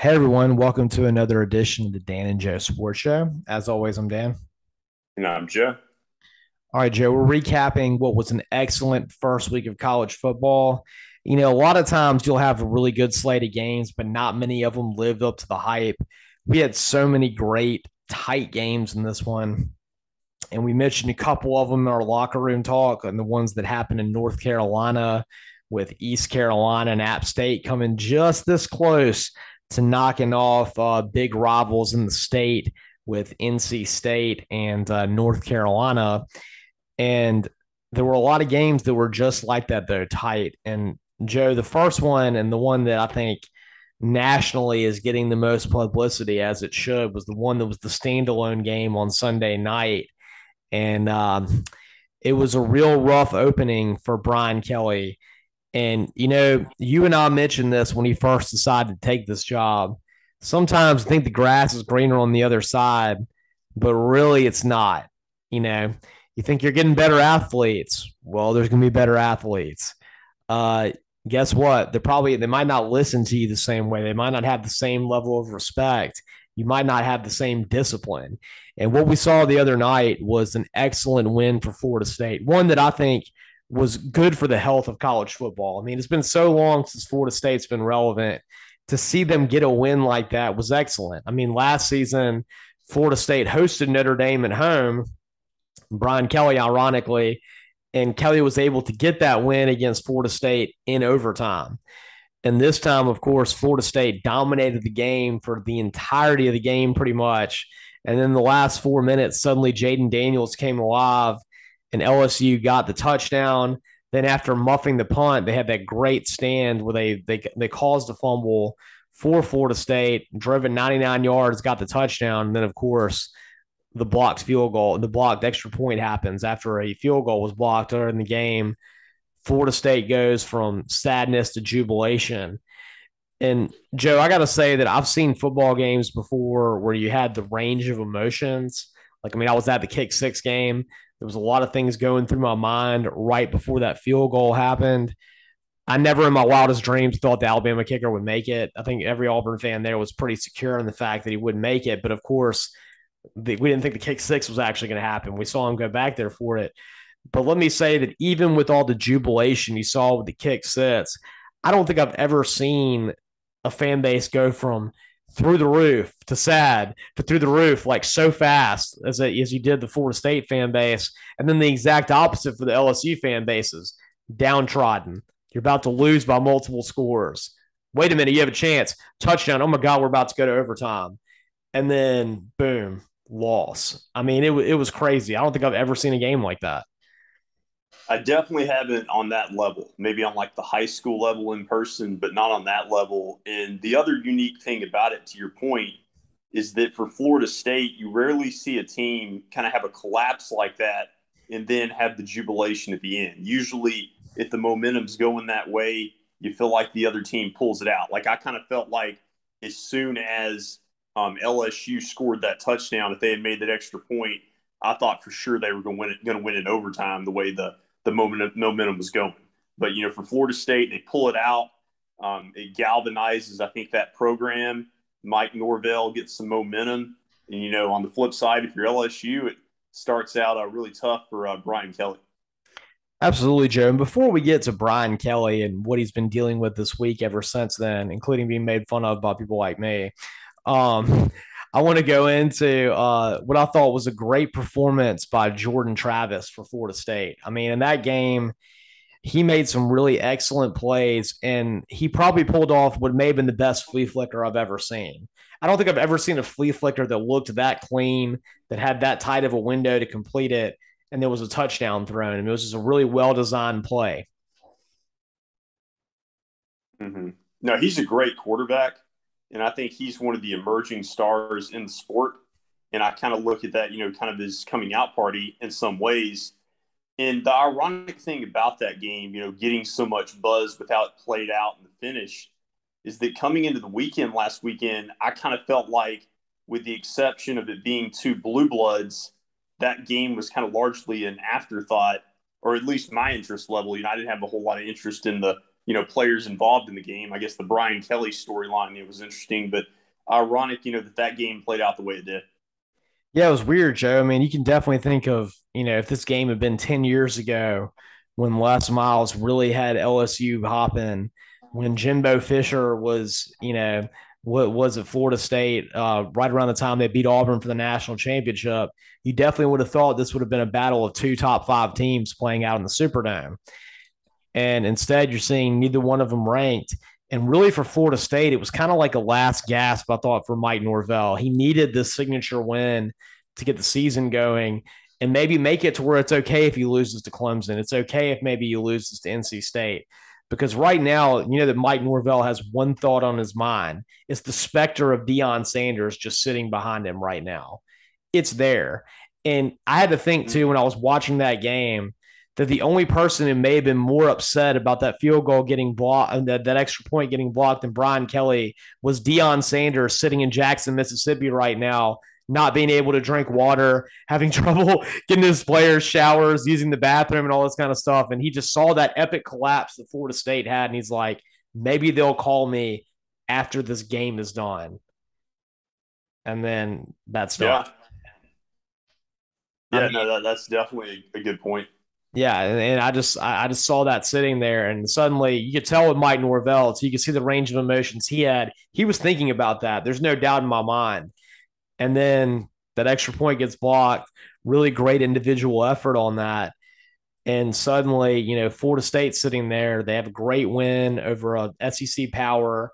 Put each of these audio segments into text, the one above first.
Hey everyone, welcome to another edition of the Dan and Joe Sports Show. As always, I'm Dan. And I'm Joe. All right, Joe, we're recapping what was an excellent first week of college football. A lot of times you'll have a really good slate of games, but not many of them lived up to the hype. We had so many great, tight games in this one, and we mentioned a couple of them in our locker room talk, and the ones that happened in North Carolina with East Carolina and App State coming just this close to knocking off big rivals in the state with NC State and North Carolina. And there were a lot of games that were just like that, though, tight. And Joe, the first one and the one that I think nationally is getting the most publicity as it should was the one that was the standalone game on Sunday night. And it was a real rough opening for Brian Kelly. And, you and I mentioned this when he first decided to take this job. Sometimes I think the grass is greener on the other side, but really it's not. You know, you think you're getting better athletes. Well, there's going to be better athletes. Uh, Guess what? They might not listen to you the same way. They might not have the same level of respect. You might not have the same discipline. And what we saw the other night was an excellent win for Florida State, one that I think was good for the health of college football. I mean, it's been so long since Florida State's been relevant. To see them get a win like that was excellent. I mean, last season, Florida State hosted Notre Dame at home. Brian Kelly, ironically, and Kelly was able to get that win against Florida State in overtime. And this time, of course, Florida State dominated the game for the entirety of the game, pretty much. And then the last 4 minutes, suddenly Jaden Daniels came alive and LSU got the touchdown. Then after muffing the punt, they had that great stand where they caused a fumble for Florida State, drove it 99 yards, got the touchdown. And then, of course, the blocked extra point happens after a field goal was blocked earlier in the game. Florida State goes from sadness to jubilation. And Joe, I got to say that I've seen football games before where you had the range of emotions. Like, I mean, I was at the kick six game. There was a lot of things going through my mind right before that field goal happened. I never in my wildest dreams thought the Alabama kicker would make it. I think every Auburn fan there was pretty secure in the fact that he wouldn't make it. But of course, we didn't think the kick six was actually going to happen. We saw him go back there for it. But let me say that even with all the jubilation you saw with the kick six, I don't think I've ever seen a fan base go from through the roof to sad to through the roof like so fast as you did the Florida State fan base, and then the exact opposite for the LSU fan bases, downtrodden. You're about to lose by multiple scores. Wait a minute, you have a chance. Touchdown. Oh my God, we're about to go to overtime. And then boom, loss. I mean, it was crazy. I don't think I've ever seen a game like that. I definitely haven't on that level, maybe on like the high school level in person, but not on that level. And the other unique thing about it, to your point, is that for Florida State, you rarely see a team kind of have a collapse like that and then have the jubilation at the end. Usually, if the momentum's going that way, you feel like the other team pulls it out. Like I kind of felt like as soon as LSU scored that touchdown, if they had made that extra point, I thought for sure they were going to win in overtime the way the momentum was going. But for Florida State, they pull it out. It galvanizes, I think, that program. Mike Norvell gets some momentum, and on the flip side, if you're LSU, it starts out really tough for Brian Kelly. Absolutely, Joe. And before we get to Brian Kelly and what he's been dealing with this week ever since then, including being made fun of by people like me, um, I want to go into what I thought was a great performance by Jordan Travis for Florida State. I mean, in that game, he made some really excellent plays, and he probably pulled off what may have been the best flea flicker I've ever seen. I don't think I've ever seen a flea flicker that looked that clean, that had that tight of a window to complete it, and there was a touchdown thrown. And it was just a really well designed play. Mm-hmm. No, he's a great quarterback, and I think he's one of the emerging stars in the sport. And I kind of look at that, kind of his coming out party in some ways. And the ironic thing about that game, getting so much buzz without it played out in the finish, is that coming into the weekend last weekend, I kind of felt like, with the exception of it being two blue bloods, that game was kind of largely an afterthought, or at least my interest level. I didn't have a whole lot of interest in the players involved in the game. I guess the Brian Kelly storyline, it was interesting, but ironic, that game played out the way it did. Yeah, it was weird, Joe. I mean, you can definitely think of, if this game had been 10 years ago when Les Miles really had LSU hopping, when Jimbo Fisher was, what was it, Florida State, right around the time they beat Auburn for the national championship, you definitely would have thought this would have been a battle of two top five teams playing out in the Superdome. And instead, you're seeing neither one of them ranked. And really, for Florida State, it was kind of like a last gasp, I thought, for Mike Norvell. He needed this signature win to get the season going and maybe make it to where it's okay if he loses to Clemson. It's okay if maybe he loses to NC State. Because right now, that Mike Norvell has one thought on his mind. It's the specter of Deion Sanders just sitting behind him right now. It's there. And I had to think, too, when I was watching that game, that the only person who may have been more upset about that field goal getting blocked, that extra point getting blocked than Brian Kelly was Deion Sanders sitting in Jackson, Mississippi right now, not being able to drink water, having trouble getting his players showers, using the bathroom and all this kind of stuff. And he just saw that epic collapse that Florida State had. And he's like, maybe they'll call me after this game is done. And then that's done. Yeah. I Yeah, mean, no, that's definitely a good point. yeah, and I just saw that sitting there, and suddenly you could tell with Mike Norvell, so you could see the range of emotions he had. He was thinking about that. There's no doubt in my mind. And then that extra point gets blocked. Really great individual effort on that. And suddenly, Florida State sitting there. They have a great win over a SEC power.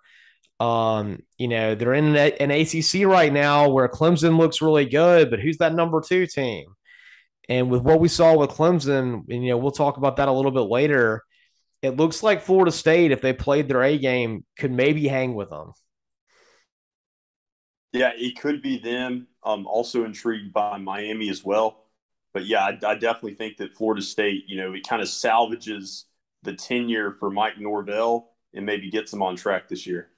They're in an ACC right now where Clemson looks really good, but who's that number two team? And with what we saw with Clemson, and we'll talk about that a little bit later. It looks like Florida State, if they played their A game, could maybe hang with them. Yeah, it could be them. Also intrigued by Miami as well. But yeah, I definitely think that Florida State, it kind of salvages the tenure for Mike Norvell and maybe gets them on track this year.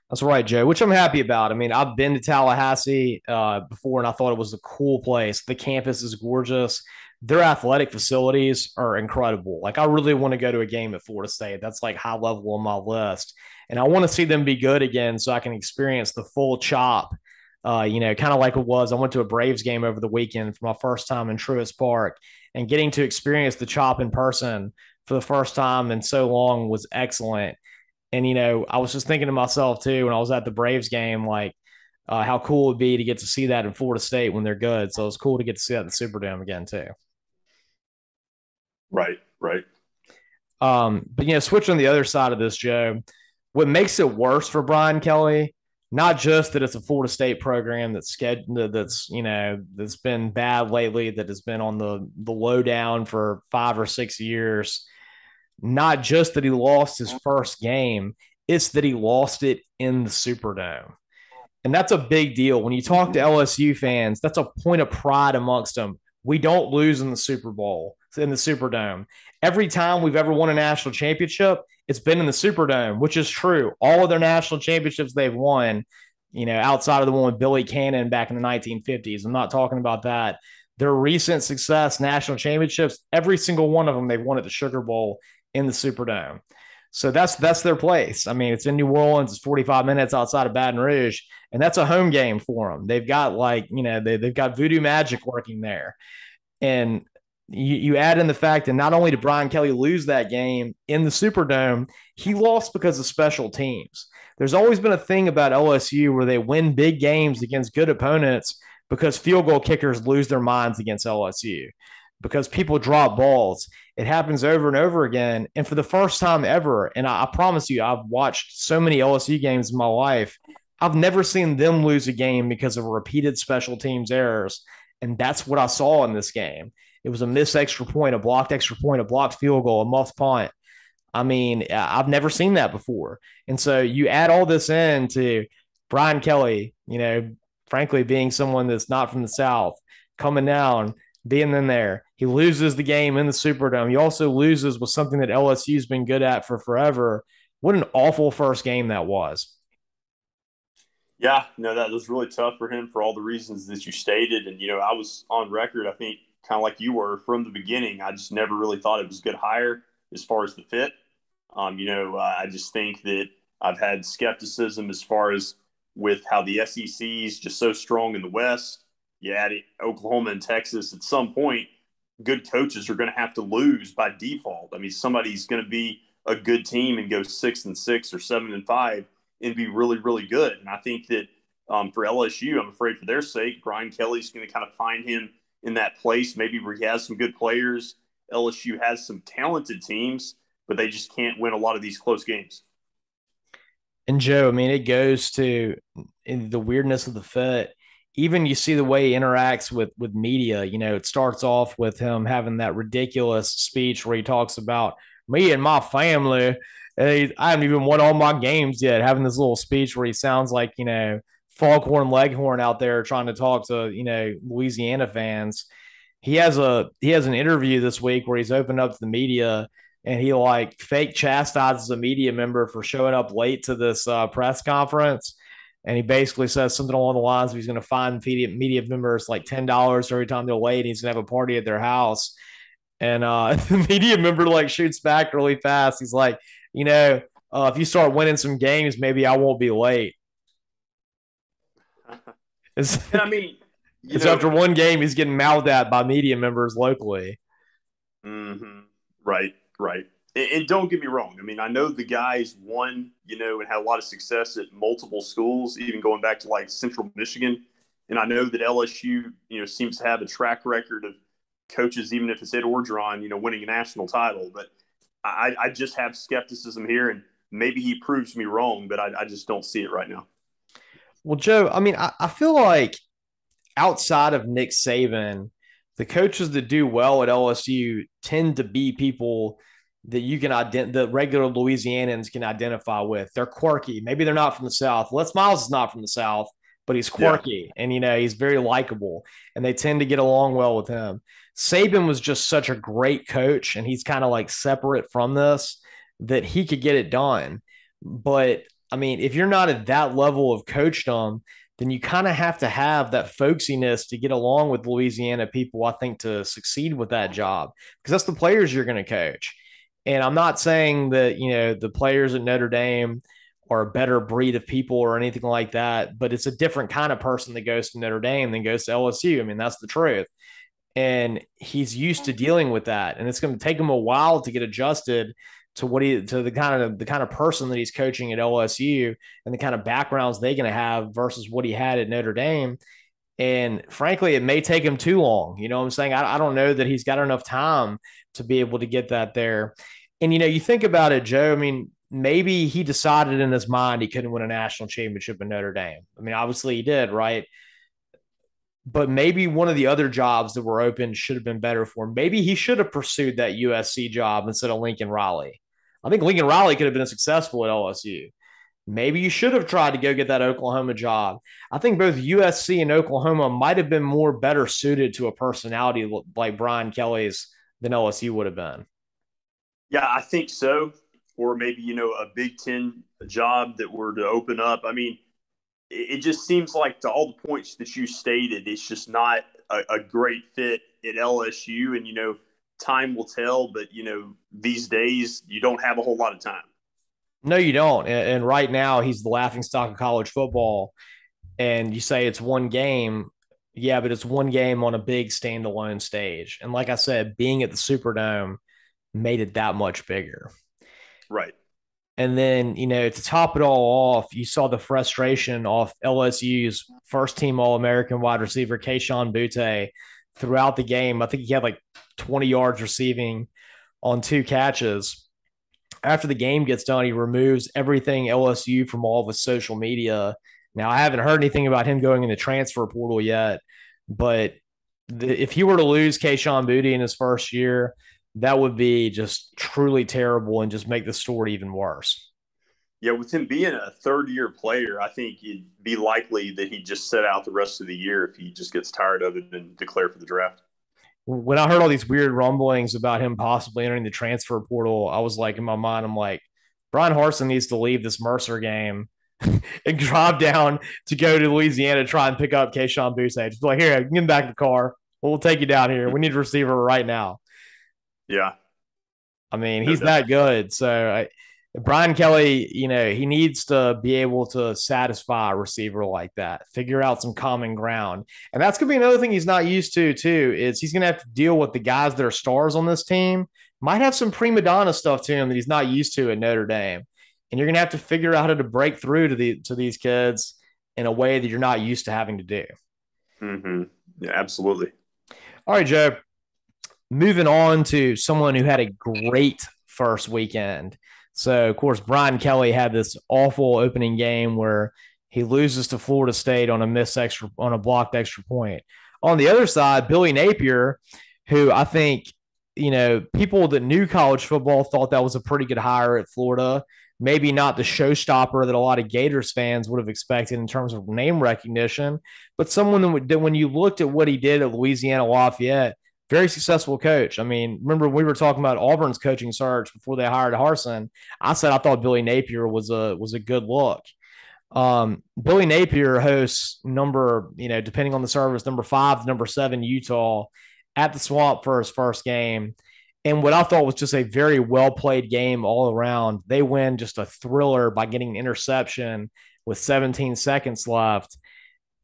That's right, Joe, which I'm happy about. I mean, I've been to Tallahassee before, and I thought it was a cool place. The campus is gorgeous. Their athletic facilities are incredible. Like, I really want to go to a game at Florida State. That's like high level on my list. And I want to see them be good again so I can experience the full chop. Kind of like it was. I went to a Braves game over the weekend for my first time in Truist Park, and getting to experience the chop in person for the first time in so long was excellent. And, I was just thinking to myself, too, when I was at the Braves game, like how cool it would be to get to see that in Florida State when they're good. So it's cool to get to see that in the Superdome again, too. Right, right. But, switching on the other side of this, Joe, what makes it worse for Brian Kelly, not just that it's a Florida State program that's been bad lately, that has been on the lowdown for 5 or 6 years. Not just that he lost his first game, it's that he lost it in the Superdome. And that's a big deal. When you talk to LSU fans, that's a point of pride amongst them. We don't lose in the Super Bowl, in the Superdome. Every time we've ever won a national championship, it's been in the Superdome, which is true. All of their national championships they've won, outside of the one with Billy Cannon back in the 1950s. I'm not talking about that. Their recent success, national championships, every single one of them they've won at the Sugar Bowl in the Superdome. So that's their place. I mean, it's in New Orleans. It's 45 minutes outside of Baton Rouge, and that's a home game for them. They've got they've got voodoo magic working there, and you add in the fact that not only did Brian Kelly lose that game in the Superdome, he lost because of special teams. There's always been a thing about LSU where they win big games against good opponents because field goal kickers lose their minds against LSU, because people drop balls. It happens over and over again. And for the first time ever, and I promise you, I've watched so many LSU games in my life, I've never seen them lose a game because of repeated special teams errors. And that's what I saw in this game. It was a missed extra point, a blocked extra point, a blocked field goal, a muffed punt. I mean, I've never seen that before. And so you add all this in to Brian Kelly, frankly, being someone that's not from the South, coming down, being in there. He loses the game in the Superdome. He also loses with something that LSU's been good at for forever. What an awful first game that was. Yeah, no, that was really tough for him for all the reasons that you stated. And, I was on record, I think, kind of like you were from the beginning. I just never really thought it was a good hire as far as the fit. I just think that I've had skepticism as far as with how the SEC is just so strong in the West. You add Oklahoma and Texas at some point, good coaches are going to have to lose by default. I mean, somebody's going to be a good team and go 6-6 or 7-5 and be really, really good. And I think that for LSU, I'm afraid for their sake, Brian Kelly's going to kind of find him in that place, maybe where he has some good players. LSU has some talented teams, but they just can't win a lot of these close games. And Joe, I mean, it goes to the weirdness of the fit. Even you see the way he interacts with media. It starts off with him having that ridiculous speech where he talks about me and my family. And I haven't even won all my games yet. Having this little speech where he sounds like Foghorn Leghorn out there trying to talk to Louisiana fans. He has an interview this week where he's opened up to the media and he like fake chastises a media member for showing up late to this press conference. And he basically says something along the lines of he's going to fine media members like $10 every time they're late. And he's going to have a party at their house. And the media member like shoots back really fast. He's like, if you start winning some games, maybe I won't be late. It's, And I mean, it's after one game, he's getting mouthed at by media members locally. mm-hmm. Right, right. And don't get me wrong. I mean, I know the guys won, and had a lot of success at multiple schools, even going back to like Central Michigan. And I know that LSU, seems to have a track record of coaches, even if it's Ed Orgeron, winning a national title. But I just have skepticism here, and maybe he proves me wrong, but I just don't see it right now. Well, Joe, I mean, I feel like outside of Nick Saban, the coaches that do well at LSU tend to be people that you can the regular Louisianans can identify with. They're quirky. Maybe they're not from the South. Les Miles is not from the South, but he's Yeah. quirky and he's very likable, and they tend to get along well with him. Saban was just such a great coach, and he's kind of like separate from this that he could get it done. But I mean, if you're not at that level of coachdom, then you kind of have to have that folksiness to get along with Louisiana people, I think, to succeed with that job, because that's the players you're going to coach. And I'm not saying that, the players at Notre Dame are a better breed of people or anything like that, but it's a different kind of person that goes to Notre Dame than goes to LSU. I mean, that's the truth. And he's used to dealing with that. And it's going to take him a while to get adjusted to the kind of person that he's coaching at LSU and the kind of backgrounds they're going to have versus what he had at Notre Dame. And frankly, it may take him too long. You know what I'm saying? I don't know that he's got enough time to be able to get that there. And, you think about it, Joe, I mean, maybe he decided in his mind he couldn't win a national championship in Notre Dame. I mean, obviously he did, right? But maybe one of the other jobs that were open should have been better for him. Maybe he should have pursued that USC job instead of Lincoln Riley. I think Lincoln Riley could have been successful at LSU. Maybe you should have tried to go get that Oklahoma job. I think both USC and Oklahoma might have been more better suited to a personality like Brian Kelly's than LSU would have been. Yeah, I think so. Or maybe, a Big Ten job that were to open up. I mean, it just seems like to all the points that you stated, it's just not a great fit at LSU. And, time will tell. But, these days, you don't have a whole lot of time. No, you don't. And right now, he's the laughing stock of college football. And you say it's one game. Yeah, but it's one game on a big standalone stage. And like I said, being at the Superdome made it that much bigger. Right. And then, to top it all off, you saw the frustration off LSU's first team All American wide receiver, Kayshon Boutte, throughout the game. I think he had like 20 yards receiving on 2 catches. After the game gets done, he removes everything LSU from all of his social media. Now, I haven't heard anything about him going in the transfer portal yet, but if he were to lose Kayshon Boutte in his first year, that would be just truly terrible and just make the story even worse. Yeah, with him being a third-year player, I think it'd be likely that he'd just sit out the rest of the year if he just gets tired of it and declare for the draft. When I heard all these weird rumblings about him possibly entering the transfer portal, I was like, in my mind, I'm like, Brian Harsin needs to leave this Mercer game and drive down to go to Louisiana to try and pick up Kayshon Boutte. Just be like, here, get back in the car. We'll take you down here. We need a receiver right now. Yeah. I mean, No he's doubt. that good. So Brian Kelly, he needs to be able to satisfy a receiver like that, figure out some common ground. And that's going to be another thing he's not used to, too, is he's going to have to deal with the guys that are stars on this team. Might have some prima donna stuff to him that he's not used to at Notre Dame. And you're going to have to figure out how to break through to these kids in a way that you're not used to having to do. Mm-hmm. Yeah, absolutely. All right, Joe. Moving on to someone who had a great first weekend. So, of course, Brian Kelly had this awful opening game where he loses to Florida State on a blocked extra point. On the other side, Billy Napier, who I think, people that knew college football thought that was a pretty good hire at Florida. Maybe not the showstopper that a lot of Gators fans would have expected in terms of name recognition, but someone that when you looked at what he did at Louisiana Lafayette, very successful coach. I mean, remember we were talking about Auburn's coaching search before they hired Harsin. I said I thought Billy Napier was a good look. Billy Napier hosts depending on the service, number 5, number 7 Utah at the Swamp for his first game. And what I thought was just a very well played game all around. They win just a thriller by getting an interception with 17 seconds left.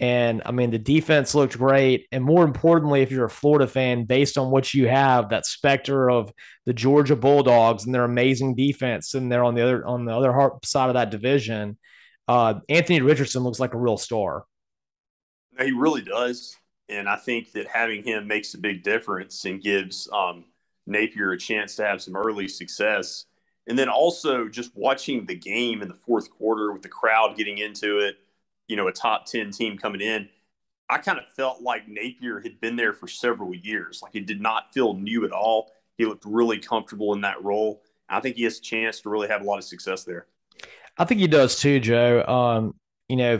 And I mean, the defense looked great. And more importantly, if you're a Florida fan, based on what you have, that specter of the Georgia Bulldogs and their amazing defense sitting there on the other side of that division, Anthony Richardson looks like a real star. He really does. And I think that having him makes a big difference and gives Napier a chance to have some early success. And then also just watching the game in the fourth quarter with the crowd getting into it, a top 10 team coming in, I kind of felt like Napier had been there for several years. Like, it did not feel new at all. He looked really comfortable in that role. I think he has a chance to really have a lot of success there. I think he does too, Joe.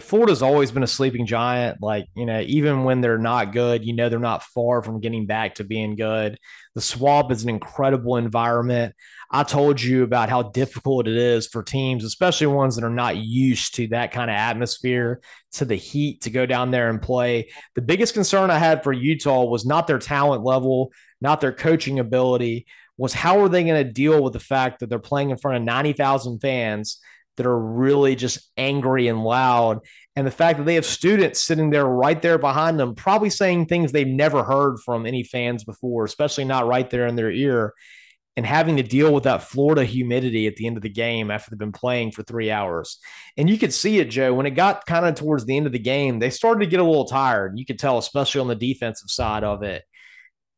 Florida's always been a sleeping giant. Like, even when they're not good, they're not far from getting back to being good. The Swamp is an incredible environment. I told you about how difficult it is for teams, especially ones that are not used to that kind of atmosphere, to the heat, to go down there and play. The biggest concern I had for Utah was not their talent level, not their coaching ability, was how are they going to deal with the fact that they're playing in front of 90,000 fans that are really just angry and loud. And the fact that they have students sitting there right there behind them, probably saying things they've never heard from any fans before, especially not right there in their ear, and having to deal with that Florida humidity at the end of the game after they've been playing for 3 hours. And you could see it, Joe, when it got kind of towards the end of the game, they started to get a little tired. You could tell, especially on the defensive side of it.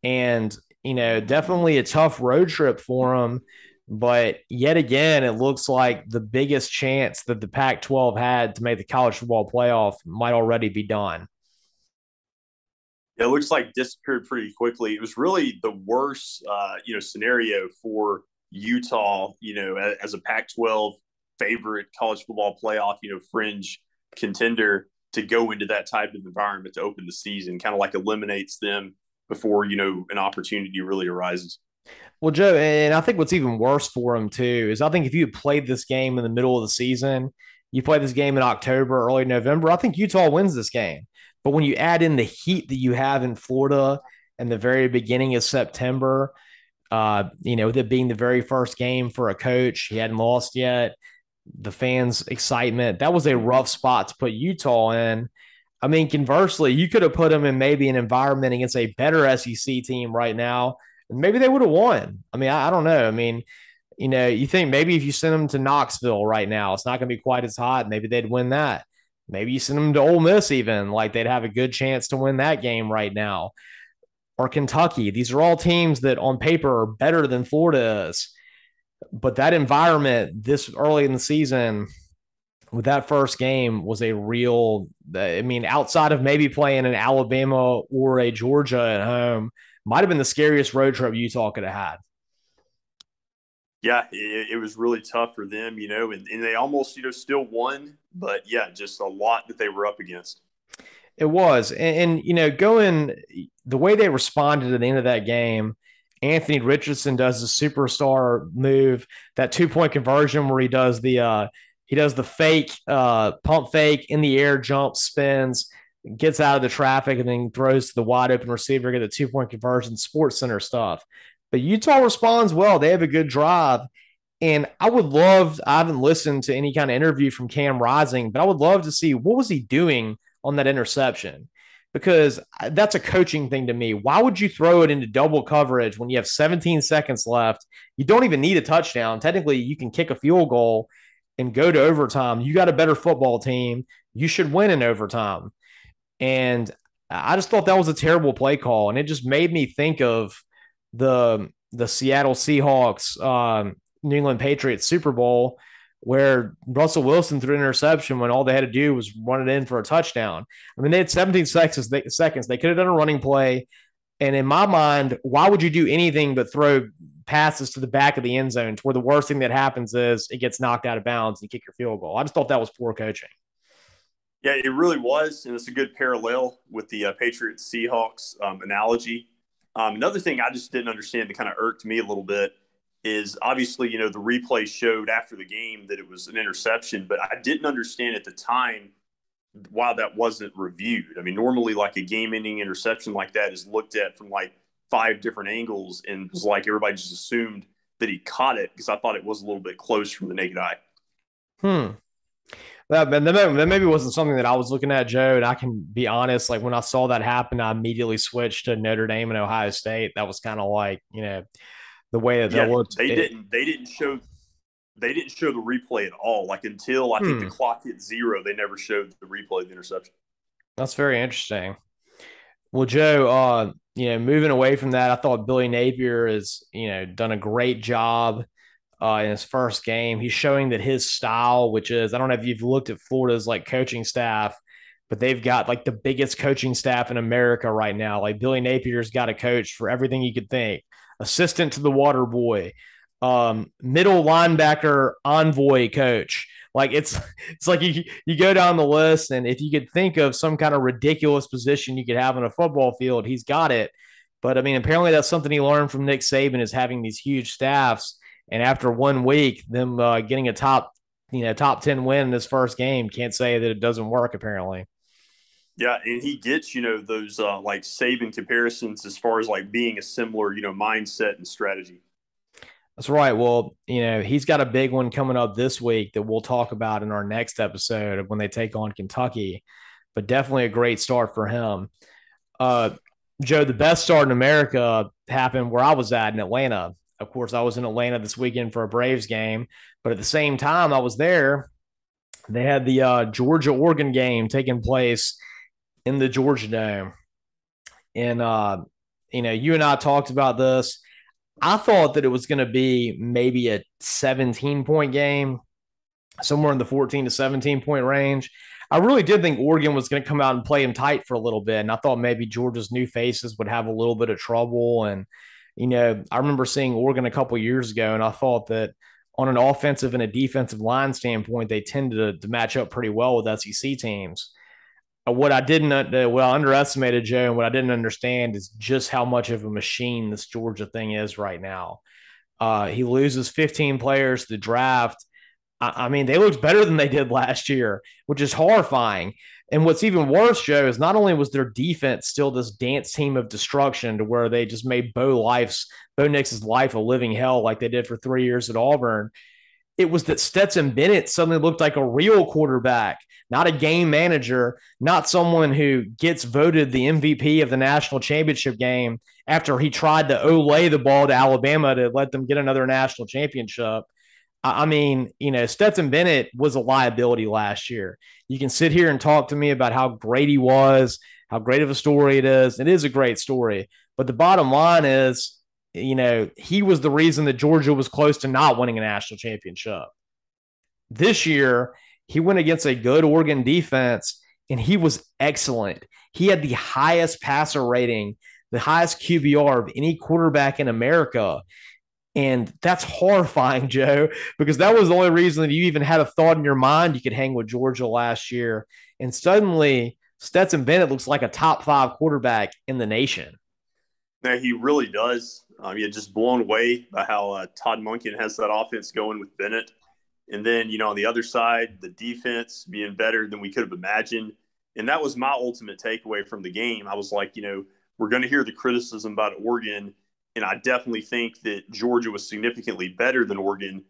And, definitely a tough road trip for them. But yet again, it looks like the biggest chance that the Pac 12 had to make the college football playoff might already be done. It looks like disappeared pretty quickly. It was really the worst, scenario for Utah, as a Pac-12 favorite college football playoff, fringe contender, to go into that type of environment to open the season, kind of like eliminates them before, an opportunity really arises. Well, Joe, and I think what's even worse for him too is I think if you had played this game in the middle of the season, you play this game in October, early November, I think Utah wins this game. But when you add in the heat that you have in Florida and the very beginning of September, with it being the very first game for a coach, he hadn't lost yet, the fans' excitement, that was a rough spot to put Utah in. I mean, conversely, you could have put them in maybe an environment against a better SEC team right now, and maybe they would have won. I mean, I don't know. I mean, you think maybe if you send them to Knoxville right now, it's not going to be quite as hot. Maybe they'd win that. Maybe you send them to Ole Miss even, like they'd have a good chance to win that game right now. Or Kentucky. These are all teams that on paper are better than Florida is. But that environment this early in the season with that first game was a real, I mean, outside of maybe playing an Alabama or a Georgia at home, might have been the scariest road trip Utah could have had. Yeah, it was really tough for them, and they almost, still won. But yeah, just a lot that they were up against. It was. And going the way they responded at the end of that game, Anthony Richardson does the superstar move, that 2-point conversion where he does the fake pump fake in the air, jump, spins, gets out of the traffic, and then throws to the wide open receiver, get a 2-point conversion, Sports Center stuff. But Utah responds well. They have a good drive. And I haven't listened to any kind of interview from Cam Rising, but I would love to see what was he doing on that interception, because that's a coaching thing to me. Why would you throw it into double coverage when you have 17 seconds left? You don't even need a touchdown. Technically, you can kick a field goal and go to overtime. You got a better football team. You should win in overtime. And I just thought that was a terrible play call. And it just made me think of the Seattle Seahawks, New England Patriots Super Bowl, where Russell Wilson threw an interception when all they had to do was run it in for a touchdown. I mean, they had 17 seconds. They could have done a running play. And in my mind, why would you do anything but throw passes to the back of the end zone to where the worst thing that happens is it gets knocked out of bounds and you kick your field goal? I just thought that was poor coaching. Yeah, it really was, and it's a good parallel with the Patriots Seahawks analogy. Another thing I just didn't understand that kind of irked me a little bit is obviously, the replay showed after the game that it was an interception, but I didn't understand at the time why that wasn't reviewed. I mean, normally like a game-ending interception like that is looked at from like five different angles, and it was like everybody just assumed that he caught it because I thought it was a little bit close from the naked eye. Hmm. That maybe wasn't something that I was looking at, Joe. And I can be honest, like when I saw that happen, I immediately switched to Notre Dame and Ohio State. That was kind of like, the way that Yeah, looked. they didn't show the replay at all. Like until I think the Hmm, clock hit zero, they never showed the replay of the interception. that's very interesting. Well, Joe, moving away from that, I thought Billy Napier has, done a great job in his first game. He's showing that his style, which is, I don't know if you've looked at Florida's like coaching staff, but they've got like the biggest coaching staff in America right now. Like Billy Napier's got a coach for everything you could think: assistant to the water boy, middle linebacker envoy coach. Like it's like you go down the list, and if you could think of some kind of ridiculous position you could have on a football field, he's got it. But I mean, apparently that's something he learned from Nick Saban, is having these huge staffs. And after 1 week, them getting a top 10 win in this first game, can't say that it doesn't work. Apparently, Yeah, and he gets those like Saban comparisons as far as like being a similar mindset and strategy. that's right. Well, he's got a big one coming up this week that we'll talk about in our next episode of when they take on Kentucky. But definitely a great start for him. Uh, Joe, the best start in America happened where I was at in Atlanta. Of course, I was in Atlanta this weekend for a Braves game, but at the same time I was there, they had the Georgia Oregon game taking place in the Georgia Dome. And, you and I talked about this. I thought that it was going to be maybe a 17-point game, somewhere in the 14 to 17-point range. I really did think Oregon was going to come out and play him tight for a little bit. And I thought maybe Georgia's new faces would have a little bit of trouble. And, I remember seeing Oregon a couple years ago, and I thought that on an offensive and a defensive line standpoint, they tended to match up pretty well with SEC teams. What I underestimated, Joe, and what I didn't understand is just how much of a machine this Georgia thing is right now. He loses 15 players to the draft. I mean, they looked better than they did last year, which is horrifying. And what's even worse, Joe, is not only was their defense still this dance team of destruction to where they just made Bo Nix's life a living hell like they did for 3 years at Auburn. It was that Stetson Bennett suddenly looked like a real quarterback, not a game manager, not someone who gets voted the MVP of the national championship game after he tried to olay the ball to Alabama to let them get another national championship. I mean, Stetson Bennett was a liability last year. You can sit here and talk to me about how great he was, how great of a story it is. It is a great story. But the bottom line is, he was the reason that Georgia was close to not winning a national championship. This year, he went against a good Oregon defense, and he was excellent. He had the highest passer rating, the highest QBR of any quarterback in America. And that's horrifying, Joe, because that was the only reason that you even had a thought in your mind you could hang with Georgia last year. And suddenly, Stetson Bennett looks like a top 5 quarterback in the nation. Now he really does. Yeah, just blown away by how Todd Monken has that offense going with Bennett. And then, on the other side, the defense being better than we could have imagined. And that was my ultimate takeaway from the game. I was like, we're going to hear the criticism about Oregon and I definitely think that Georgia was significantly better than Oregon.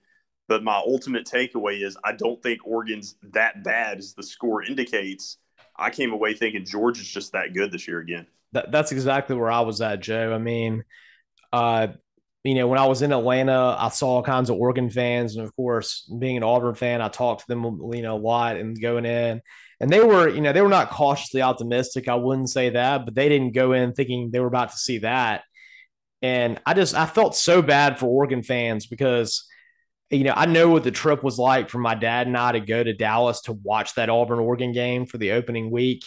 But my ultimate takeaway is I don't think Oregon's that bad as the score indicates. I came away thinking Georgia's just that good this year again. That's exactly where I was at, Joe. I mean, uh, when I was in Atlanta, I saw all kinds of Oregon fans, and of course, being an Auburn fan, I talked to them, a lot and going in, and they were not cautiously optimistic. I wouldn't say that, but they didn't go in thinking they were about to see that, and I felt so bad for Oregon fans because I know what the trip was like for my dad and I to go to Dallas to watch that Auburn Oregon game for the opening week.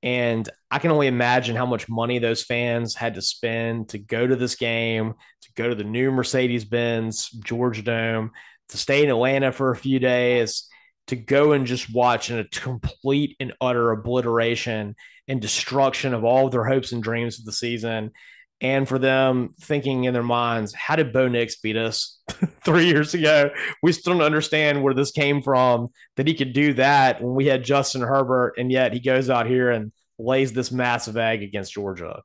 And I can only imagine how much money those fans had to spend to go to this game, to go to the new Mercedes Benz Georgia Dome, to stay in Atlanta for a few days, to go and just watch a complete and utter obliteration and destruction of all of their hopes and dreams of the season. And for them thinking in their minds, how did Bo Nix beat us 3 years ago? We still don't understand where this came from, that he could do that when we had Justin Herbert, and yet he goes out here and lays this massive egg against Georgia.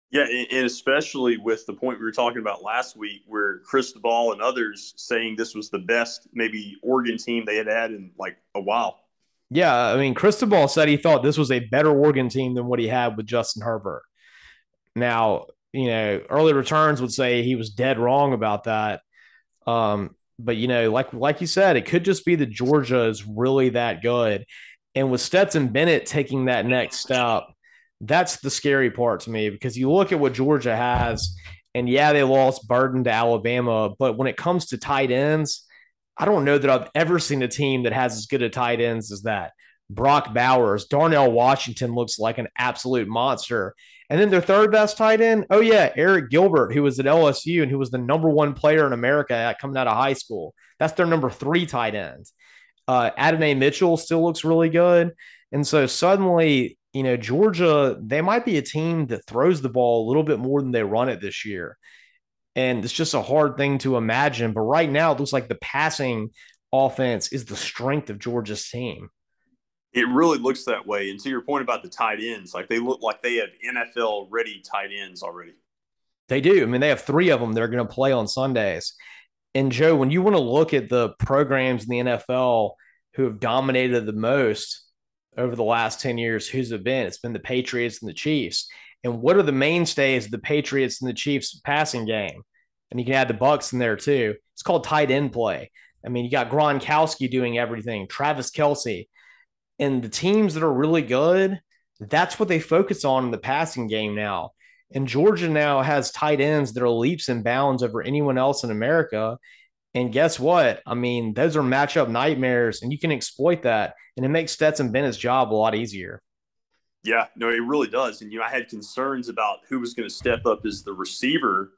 Yeah, and especially with the point we were talking about last week, where Chris Ball and others saying this was the best maybe Oregon team they had had in like a while. Yeah, I mean, Cristobal said he thought this was a better Oregon team than what he had with Justin Herbert. Now, early returns would say he was dead wrong about that. But like you said, it could just be that Georgia is really that good. And with Stetson Bennett taking that next step, that's the scary part to me because you look at what Georgia has, and yeah, they lost Burden to Alabama, but when it comes to tight ends, I don't know that I've ever seen a team that has as good a tight ends as that. Brock Bowers, Darnell Washington looks like an absolute monster. And then their third best tight end, oh yeah, Eric Gilbert, who was at LSU and who was the number one player in America coming out of high school. That's their number 3 tight end. Adonai Mitchell still looks really good. And so suddenly, Georgia, they might be a team that throws the ball a little bit more than they run it this year. And it's just a hard thing to imagine. But right now, it looks like the passing offense is the strength of Georgia's team. It really looks that way. And to your point about the tight ends, like they look like they have NFL ready tight ends already. They do. I mean, they have 3 of them that are going to play on Sundays. And Joe, when you want to look at the programs in the NFL who have dominated the most over the last 10 years, who's it been? It's been the Patriots and the Chiefs. And what are the mainstays of the Patriots and the Chiefs passing game? And you can add the Bucks in there too. It's called tight end play. I mean, you got Gronkowski doing everything, Travis Kelce. And the teams that are really good, that's what they focus on in the passing game now. And Georgia now has tight ends that are leaps and bounds over anyone else in America. And guess what? I mean, those are matchup nightmares, and you can exploit that. And it makes Stetson Bennett's job a lot easier. Yeah, no, it really does. And, I had concerns about who was going to step up as the receiver,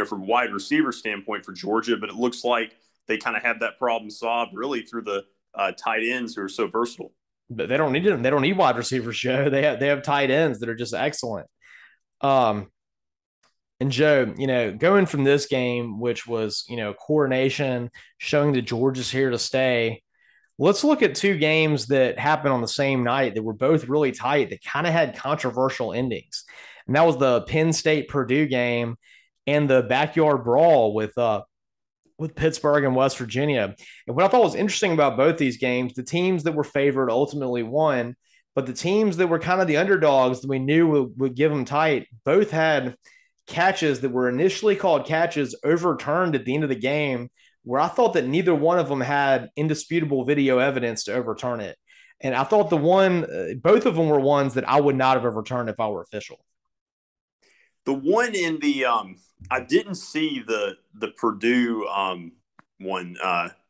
from a wide receiver standpoint for Georgia. But it looks like they kind of have that problem solved really through the tight ends who are so versatile. But they don't need them. They don't need wide receivers, Joe. They have tight ends that are just excellent. Um, and Joe, going from this game, which was, coordination, showing that Georgia's here to stay. Let's look at 2 games that happened on the same night that were both really tight, that kind of had controversial endings. And that was the Penn State Purdue game and the backyard brawl with Pittsburgh and West Virginia. And what I thought was interesting about both these games, the teams that were favored ultimately won, but the teams that were kind of the underdogs that we knew would give them tight, both had catches that were initially called catches overturned at the end of the game, where I thought that neither one of them had indisputable video evidence to overturn it. And I thought both of them were ones that I would not have overturned if I were official. The one in the I didn't see the Purdue one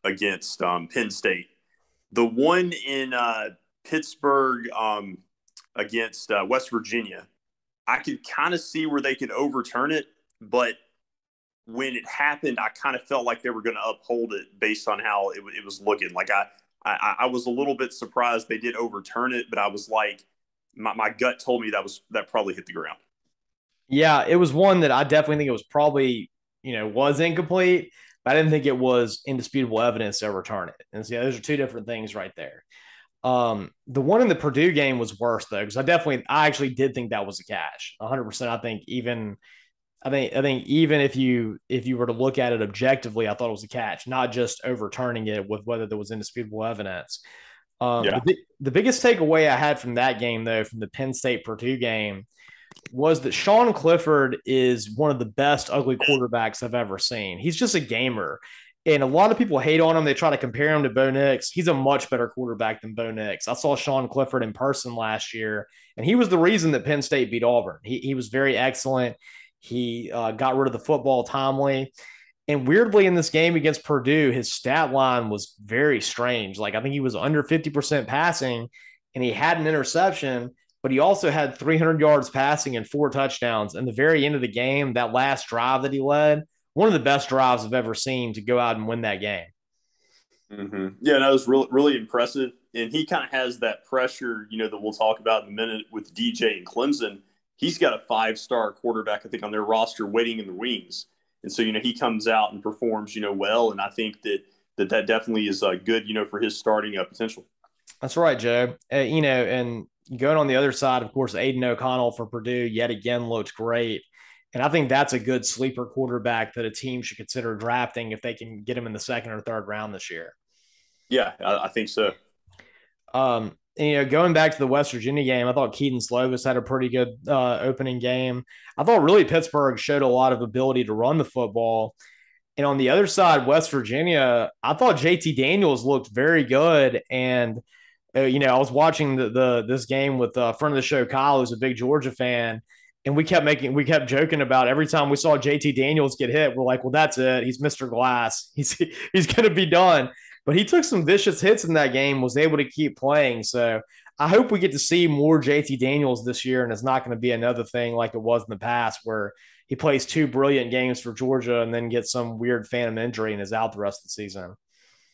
against Penn State. The one in Pittsburgh against West Virginia, I could kind of see where they could overturn it, but when it happened, I kind of felt like they were going to uphold it based on how it was looking. Like I was a little bit surprised they did overturn it, but I was like, my gut told me that probably hit the ground. Yeah, it was one that I definitely think it was probably, was incomplete, but I didn't think it was indisputable evidence to overturn it. And so, yeah, those are 2 different things right there. The one in the Purdue game was worse though, because I actually did think that was a catch. 100%. I think I think even if you were to look at it objectively, I thought it was a catch, not just overturning it with whether there was indisputable evidence. Yeah. The biggest takeaway I had from that game, though, from the Penn State Purdue game, was that Sean Clifford is one of the best ugly quarterbacks I've ever seen. He's just a gamer. And a lot of people hate on him. They try to compare him to Bo Nix. He's a much better quarterback than Bo Nix. I saw Sean Clifford in person last year, and he was the reason that Penn State beat Auburn. He was very excellent. He got rid of the football timely. And weirdly, in this game against Purdue, his stat line was very strange. Like, I think he was under 50% passing, and he had an interception, but he also had 300 yards passing and 4 touchdowns. And the very end of the game, that last drive that he led, one of the best drives I've ever seen to go out and win that game. Yeah, that was really, really impressive. And he kind of has that pressure, that we'll talk about in a minute with DJ and Clemson. He's got a 5-star quarterback, I think, on their roster waiting in the wings. And so, he comes out and performs, well. And I think that definitely is good, for his starting potential. That's right, Joe. And going on the other side, of course, Aiden O'Connell for Purdue yet again looked great. And I think that's a good sleeper quarterback that a team should consider drafting if they can get him in the second or third round this year. Yeah, I think so. Going back to the West Virginia game, I thought Keaton Slovis had a pretty good opening game. I thought really Pittsburgh showed a lot of ability to run the football. And on the other side, West Virginia, I thought JT Daniels looked very good. And I was watching this game with a friend of the show, Kyle, who's a big Georgia fan, and we kept joking about every time we saw JT Daniels get hit, we're like, well, that's it. He's Mr. Glass. He's going to be done. But he took some vicious hits in that game, was able to keep playing. So I hope we get to see more JT Daniels this year, and it's not going to be another thing like it was in the past where he plays 2 brilliant games for Georgia and then gets some weird phantom injury and is out the rest of the season.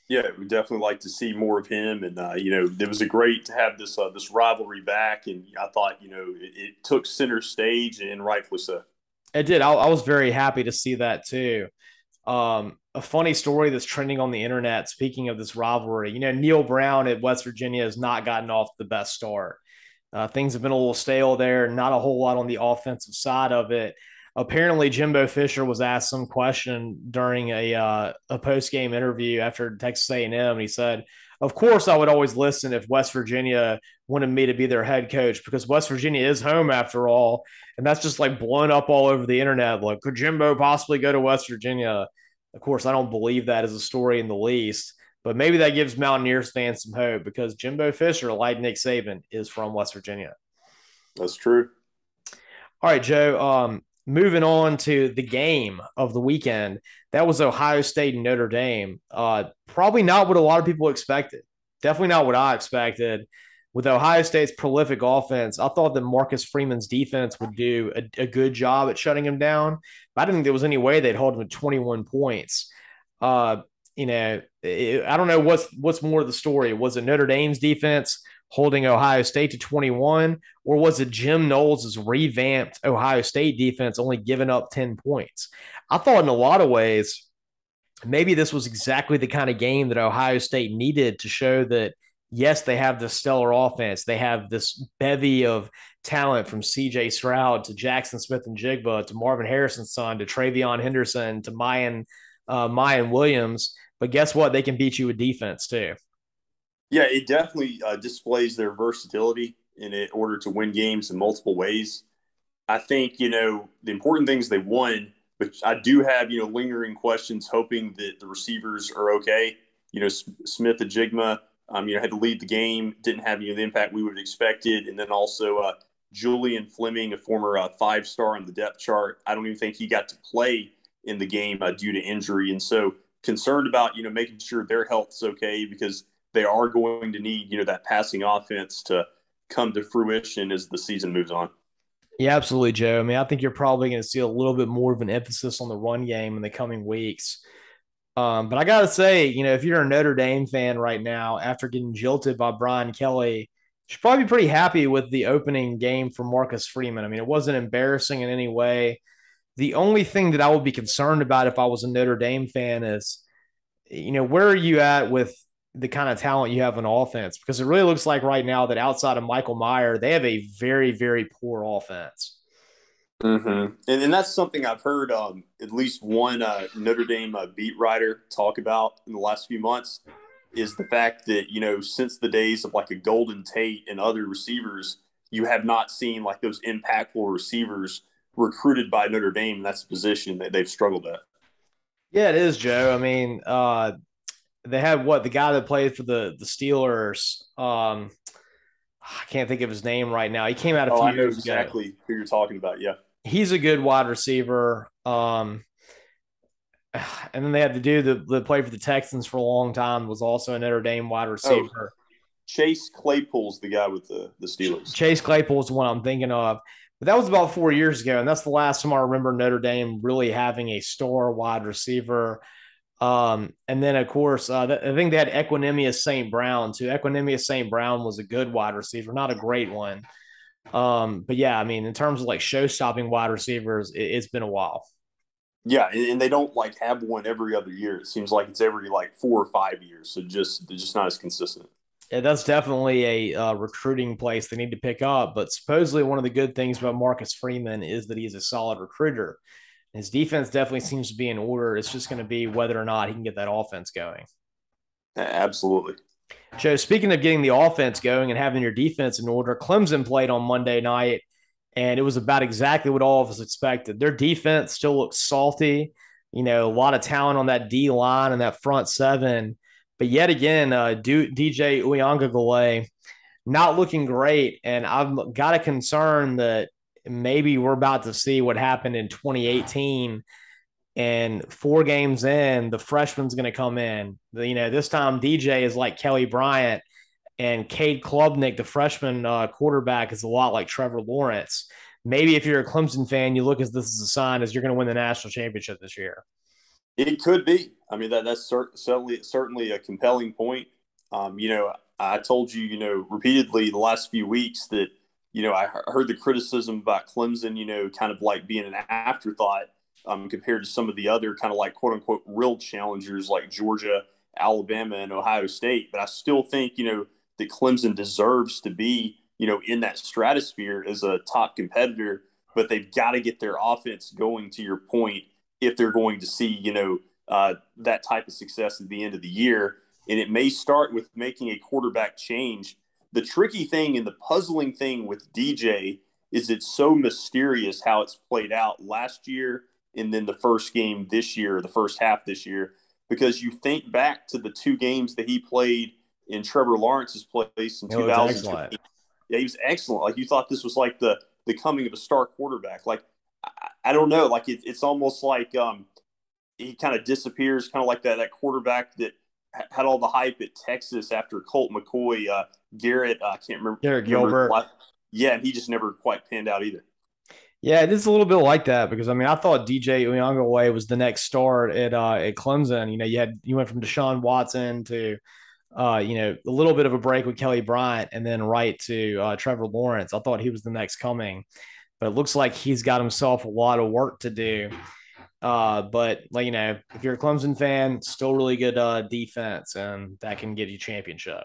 Yeah, we definitely like to see more of him, and it was a great to have this rivalry back, and I thought it took center stage, and rightfully so. It did. I was very happy to see that too. A funny story that's trending on the internet. Speaking of this rivalry, Neil Brown at West Virginia has not gotten off the best start. Things have been a little stale there. Not a whole lot on the offensive side of it. Apparently, Jimbo Fisher was asked some question during a post game interview after Texas A&M, and he said, "Of course, I would always listen if West Virginia wanted me to be their head coach because West Virginia is home after all." And that's just like blown up all over the internet. Like, could Jimbo possibly go to West Virginia? Of course, I don't believe that as a story in the least, but maybe that gives Mountaineers fans some hope because Jimbo Fisher, like Nick Saban, is from West Virginia. That's true. All right, Joe. Moving on to the game of the weekend, that was Ohio State and Notre Dame. Probably not what a lot of people expected. Definitely not what I expected. With Ohio State's prolific offense, I thought that Marcus Freeman's defense would do a good job at shutting him down. But I didn't think there was any way they'd hold him at 21 points. I don't know what's more of the story. Was it Notre Dame's defense holding Ohio State to 21, or was it Jim Knowles' revamped Ohio State defense only giving up 10 points? I thought in a lot of ways, maybe this was exactly the kind of game that Ohio State needed to show that, yes, they have this stellar offense. They have this bevy of talent from C.J. Stroud to Jackson Smith and Jigba to Marvin Harrison's son to Travion Henderson to Mayan Williams. But guess what? They can beat you with defense too. Yeah, it definitely displays their versatility in order to win games in multiple ways. I think, the important things they won, but I do have, lingering questions, hoping that the receivers are okay. Smith and Jigma, had to lead the game, didn't have the impact we would have expected. And then also Julian Fleming, a former 5-star on the depth chart. I don't even think he got to play in the game due to injury. And so concerned about, making sure their health's okay because they are going to need, that passing offense to come to fruition as the season moves on. Yeah, absolutely, Joe. I mean, I think you're probably going to see a little bit more of an emphasis on the run game in the coming weeks. But I got to say, if you're a Notre Dame fan right now, after getting jilted by Brian Kelly, you should probably be pretty happy with the opening game for Marcus Freeman. I mean, it wasn't embarrassing in any way. The only thing that I would be concerned about if I was a Notre Dame fan is, where are you at with the kind of talent you have on offense? Because it really looks like right now that outside of Michael Meyer, they have a very, very poor offense. And that's something I've heard at least one Notre Dame beat writer talk about in the last few months is the fact that, since the days of like a Golden Tate and other receivers, you have not seen like those impactful receivers recruited by Notre Dame. And that's a position that they've struggled at. Yeah, it is, Joe. I mean, they had the guy that played for the Steelers. I can't think of his name right now. He came out a Oh, few I know years ago. exactly who you're talking about. Yeah. He's a good wide receiver. And then they had the dude that played for the Texans for a long time, was also a Notre Dame wide Oh, receiver. Chase Claypool's the guy with the Steelers. Chase Claypool is the one I'm thinking of. But that was about 4 years ago, and that's the last time I remember Notre Dame really having a star wide receiver. And then, of course, I think they had Equanimous St. Brown, too. Equanimous St. Brown was a good wide receiver, not a great one. But yeah, I mean, in terms of like show-stopping wide receivers, it's been a while. Yeah, and they don't like have one every other year. It seems like it's every like 4 or 5 years. So they're just not as consistent. Yeah, that's definitely a recruiting place they need to pick up. But supposedly, one of the good things about Marcus Freeman is that he's a solid recruiter. His defense definitely seems to be in order. It's just going to be whether or not he can get that offense going. Absolutely. Joe, speaking of getting the offense going and having your defense in order, Clemson played on Monday night, and it was about exactly what all of us expected. Their defense still looks salty. A lot of talent on that D line and that front seven. But yet again, DJ Uyunglele not looking great. And I've got a concern that maybe we're about to see what happened in 2018. And 4 games in, the freshman's going to come in. This time DJ is like Kelly Bryant, and Cade Klubnik, the freshman quarterback, is a lot like Trevor Lawrence. Maybe if you're a Clemson fan, you look at this as a sign as you're going to win the national championship this year. It could be. I mean, that's certainly a compelling point. I told you, repeatedly the last few weeks that, I heard the criticism about Clemson, kind of like being an afterthought compared to some of the other kind of like quote unquote real challengers like Georgia, Alabama, and Ohio State. But I still think, that Clemson deserves to be, in that stratosphere as a top competitor. But they've got to get their offense going, to your point, if they're going to see, that type of success at the end of the year. And it may start with making a quarterback change. The tricky thing and the puzzling thing with DJ is it's so mysterious how it's played out last year and then the first game this year, the first half this year, because you think back to the 2 games that he played in Trevor Lawrence's place in It was excellent. 2020. Yeah, he was excellent. Like you thought this was like the coming of a star quarterback. Like I don't know. Like it's almost like he kind of disappears, kind of like that quarterback that had all the hype at Texas after Colt McCoy, Garrett. I can't remember. Garrett Gilbert. Yeah, and he just never quite panned out either. Yeah, it is a little bit like that because I mean I thought DJ Uyunglele was the next star at Clemson. You went from Deshaun Watson to a little bit of a break with Kelly Bryant and then right to Trevor Lawrence. I thought he was the next coming, but it looks like he's got himself a lot of work to do. But like, if you're a Clemson fan, still really good defense, and that can get you championship.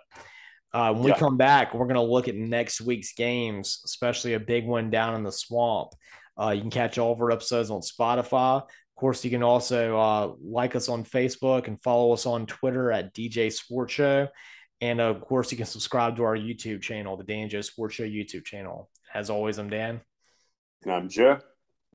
When we Yeah, come back, we're going to look at next week's games, especially a big one down in the swamp. You can catch all of our episodes on Spotify. Of course, you can also like us on Facebook and follow us on Twitter at DJ Sports Show. And of course, you can subscribe to our YouTube channel, the Dan Joe Sports Show YouTube channel. As always, I'm Dan. and I'm Joe.